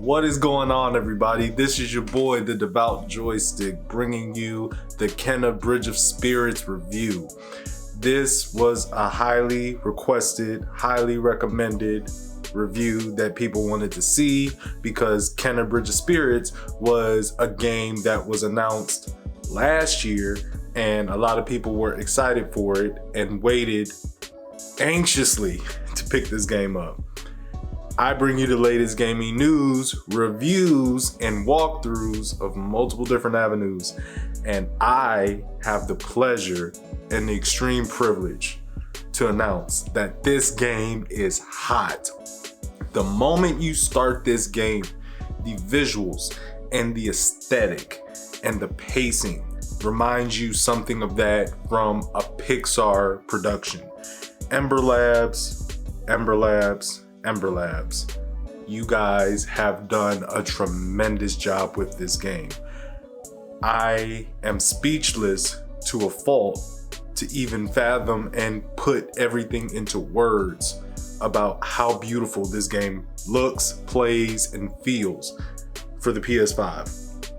What is going on, everybody? This is your boy, the DevoutJoystick, bringing you the Kenna Bridge of Spirits review. This was a highly requested, highly recommended review that people wanted to see because Kenna Bridge of Spirits was a game that was announced last year and a lot of people were excited for it and waited anxiously to pick this game up. I bring you the latest gaming news, reviews, and walkthroughs of multiple different avenues, and I have the pleasure and the extreme privilege to announce that this game is hot. The moment you start this game, the visuals and the aesthetic and the pacing reminds you something of that from a Pixar production. Ember Labs, Ember Labs, Ember Labs. You guys have done a tremendous job with this game. I am speechless to a fault to even fathom and put everything into words about how beautiful this game looks, plays, and feels for the PS5.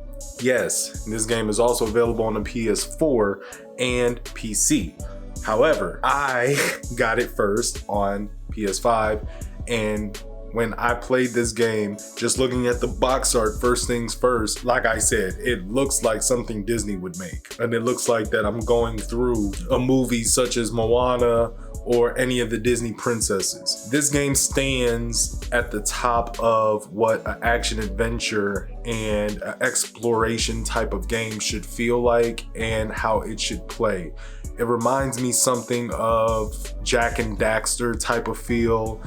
Yes, this game is also available on the PS4 and PC. However, I got it first on PS5, and when I played this game, just looking at the box art, first things first, like I said, it looks like something Disney would make. And it looks like that I'm going through a movie such as Moana or any of the Disney princesses. This game stands at the top of what an action adventure and an exploration type of game should feel like and how it should play. It reminds me something of Jak and Daxter type of feel,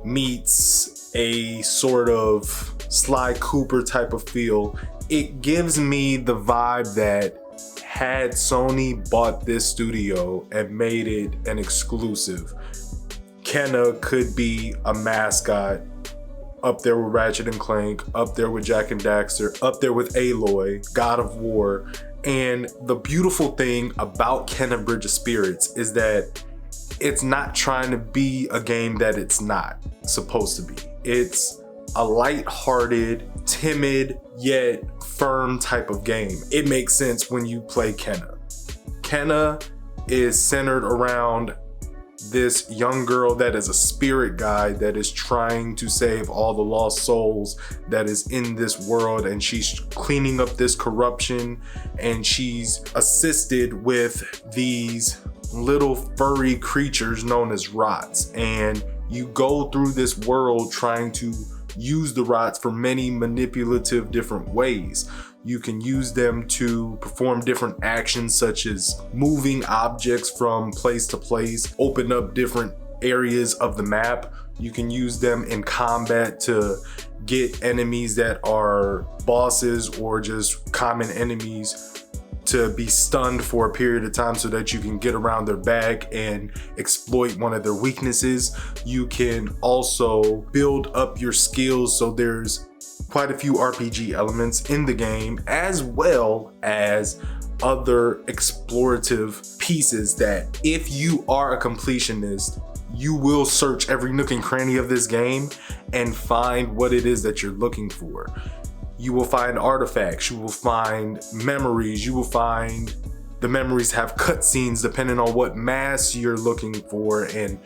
meets a sort of Sly Cooper type of feel. It gives me the vibe that had Sony bought this studio and made it an exclusive, Kenna could be a mascot up there with Ratchet and Clank, up there with Jak and Daxter, up there with Aloy, God of War. And the beautiful thing about Kenna Bridge of Spirits is that it's not trying to be a game that it's not supposed to be. It's a light-hearted, timid, yet firm type of game. It makes sense when you play Kenna. Kenna is centered around this young girl that is a spirit guide that is trying to save all the lost souls that is in this world, and she's cleaning up this corruption, and she's assisted with these little furry creatures known as rots, and you go through this world trying to use the rots for many manipulative different ways. You can use them to perform different actions such as moving objects from place to place, open up different areas of the map. You can use them in combat to get enemies that are bosses or just common enemies to be stunned for a period of time so that you can get around their back and exploit one of their weaknesses. You can also build up your skills, so there's quite a few RPG elements in the game, as well as other explorative pieces that if you are a completionist, you will search every nook and cranny of this game and find what it is that you're looking for. You will find artifacts, you will find memories, you will find the memories have cutscenes depending on what mask you're looking for, and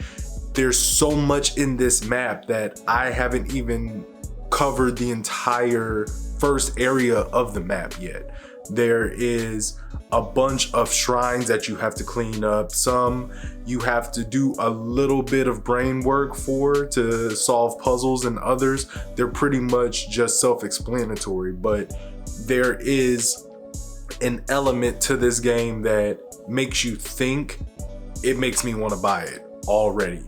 there's so much in this map that I haven't even covered the entire first area of the map yet. There is a bunch of shrines that you have to clean up. Some you have to do a little bit of brain work for to solve puzzles, and others they're pretty much just self-explanatory, but there is an element to this game that makes you think. It makes me want to buy it already.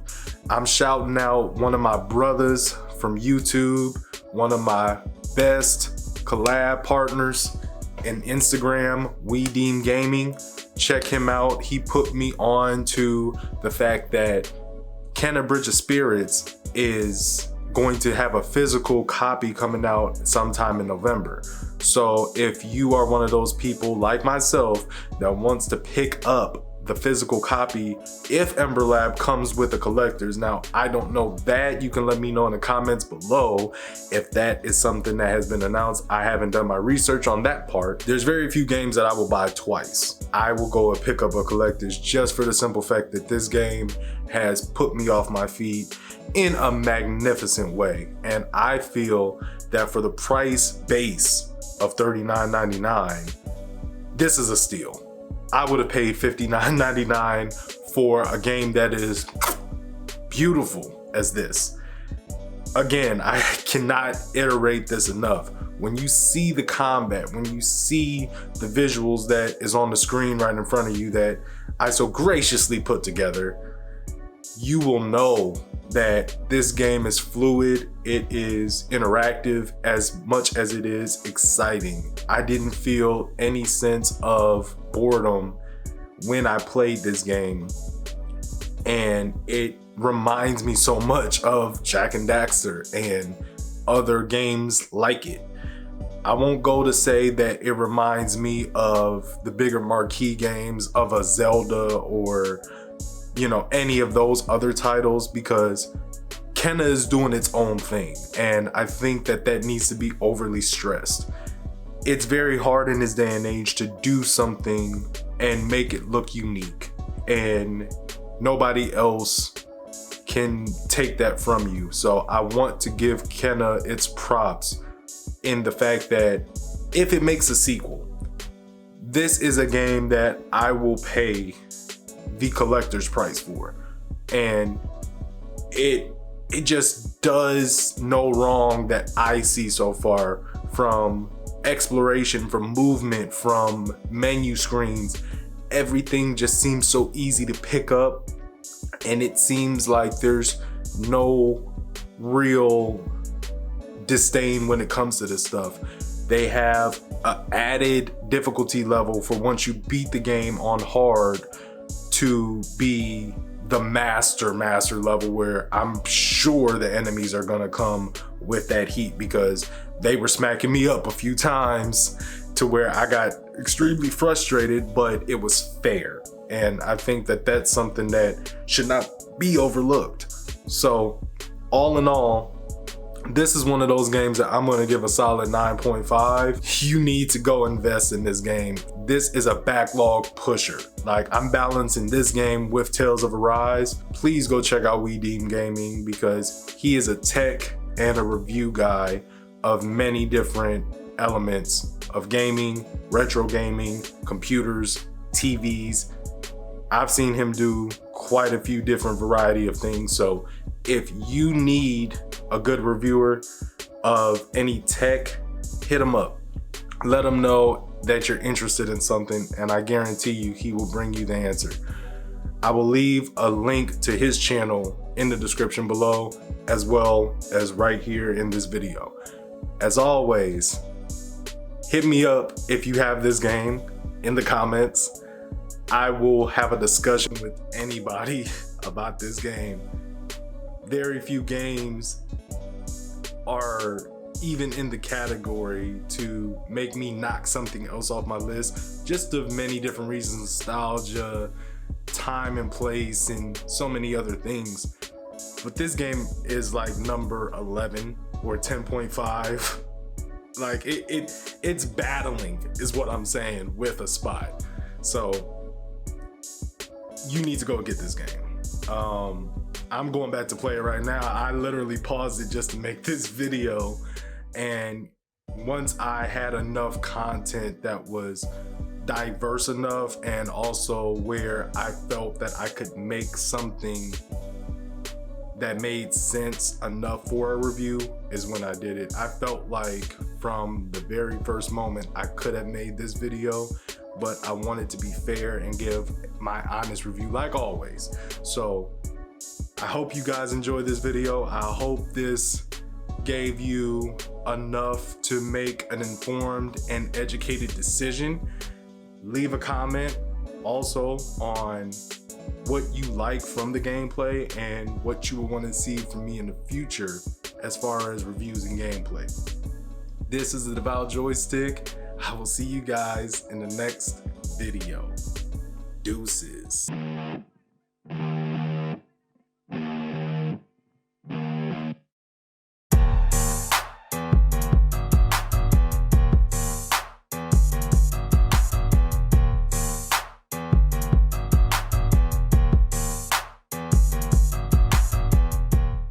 I'm shouting out one of my brothers from YouTube, one of my best collab partners in Instagram, We Deem Gaming. Check him out. He put me on to the fact that Kenna Bridge of Spirits is going to have a physical copy coming out sometime in November. So if you are one of those people like myself that wants to pick up the physical copy if Ember Lab comes with the collectors. Now, I don't know that. You can let me know in the comments below if that is something that has been announced. I haven't done my research on that part. There's very few games that I will buy twice. I will go and pick up a collector's just for the simple fact that this game has put me off my feet in a magnificent way. And I feel that for the price base of $39.99, this is a steal. I would have paid $59.99 for a game that is beautiful as this. Again, I cannot iterate this enough. When you see the combat, when you see the visuals that is on the screen right in front of you that I so graciously put together, you will know that this game is fluid, it is interactive as much as it is exciting. I didn't feel any sense of boredom when I played this game, and it reminds me so much of Jak and Daxter and other games like it. I won't go to say that it reminds me of the bigger marquee games of a Zelda or, you know, any of those other titles, because Kena is doing its own thing, and I think that that needs to be overly stressed. It's very hard in this day and age to do something and make it look unique, and nobody else can take that from you. So I want to give Kena its props in the fact that if it makes a sequel, this is a game that I will pay the collector's price for, and it just does no wrong that I see so far, from exploration, from movement, from menu screens. Everything just seems so easy to pick up, and it seems like there's no real disdain when it comes to this stuff. They have an added difficulty level for once you beat the game on hard to be the master level, where I'm sure the enemies are gonna come with that heat, because they were smacking me up a few times to where I got extremely frustrated, but it was fair. And I think that that's something that should not be overlooked. So all in all, this is one of those games that I'm gonna give a solid 9.5. You need to go invest in this game. This is a backlog pusher. Like, I'm balancing this game with Tales of Arise. Please go check out We Deem Gaming, because he is a tech and a review guy of many different elements of gaming, retro gaming, computers, TVs. I've seen him do quite a few different variety of things. So if you need a good reviewer of any tech, hit him up. Let him know that you're interested in something, and I guarantee you he will bring you the answer. I will leave a link to his channel in the description below, as well as right here in this video. As always, hit me up if you have this game in the comments. I will have a discussion with anybody about this game. Very few games are even in the category to make me knock something else off my list, just of many different reasons: nostalgia, time and place, and so many other things. But this game is like number 11 or 10.5. Like it's battling is what I'm saying with a spot. So you need to go get this game. I'm going back to play it right now. I literally paused it just to make this video, and once I had enough content that was diverse enough, and also where I felt that I could make something that made sense enough for a review, is when I did it. I felt like from the very first moment I could have made this video, but I wanted to be fair and give my honest review like always. So I hope you guys enjoyed this video. I hope this gave you enough to make an informed and educated decision. Leave a comment also on what you like from the gameplay and what you would want to see from me in the future as far as reviews and gameplay. This is the DevoutJoystick. I will see you guys in the next video. Deuces.